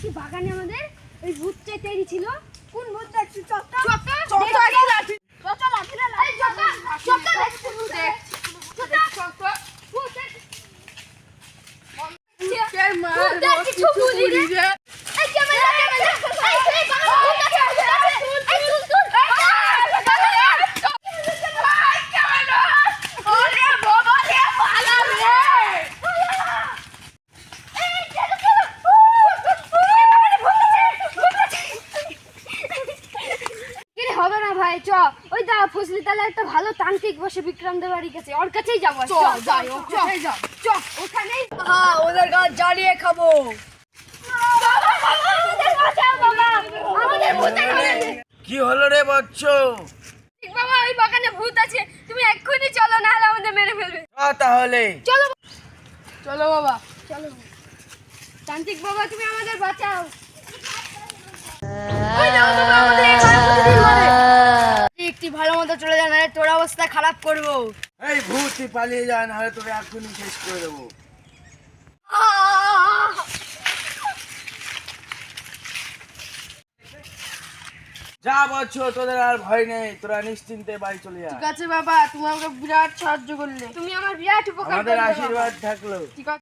কি বাগানে আমাদের ওই ভূতটা তৈরি ছিল। কোন ভূতটা? একটু চত্তা হবে না ভাই, চ ওই দা ফজলি তালে একটা ভালো তান্ত্রিক বসে বিক্রম দেব বাড়ির কাছে, ওর কাছেই যাবো। ওখানেই ওদের গাছ জ্বালিয়ে খাবো। কি হলো রে বচ্চ? বাবা ওই বাগানে ভূত আছে, তুমি এক্ষুনি চলো, না হলে আমাদের মেরে ফেলবে। তাহলে চলো চলো বাবা। চলো তান্ত্রিক বাবা, তুমি আমাদের বাঁচাও। একটি ভালো মতো চলে যা, নাহলে তোর অবস্থা খারাপ করবো। এই ভূত তুই পালিয়ে যা, নাহলে তোকে এক্ষুনি শেষ করে দেবো। যা বচ্চ, তোদের আর ভয় নেই, তোরা নিশ্চিন্তে বাড়ি চলে যা। ঠিক আছে বাবা, তুমি আমাকে বিরাট সাহায্য করলে। তুমি আমার বিরাট উপকার আমাদের করলে বাবা। আশীর্বাদ থাকলো। ঠিক আছে।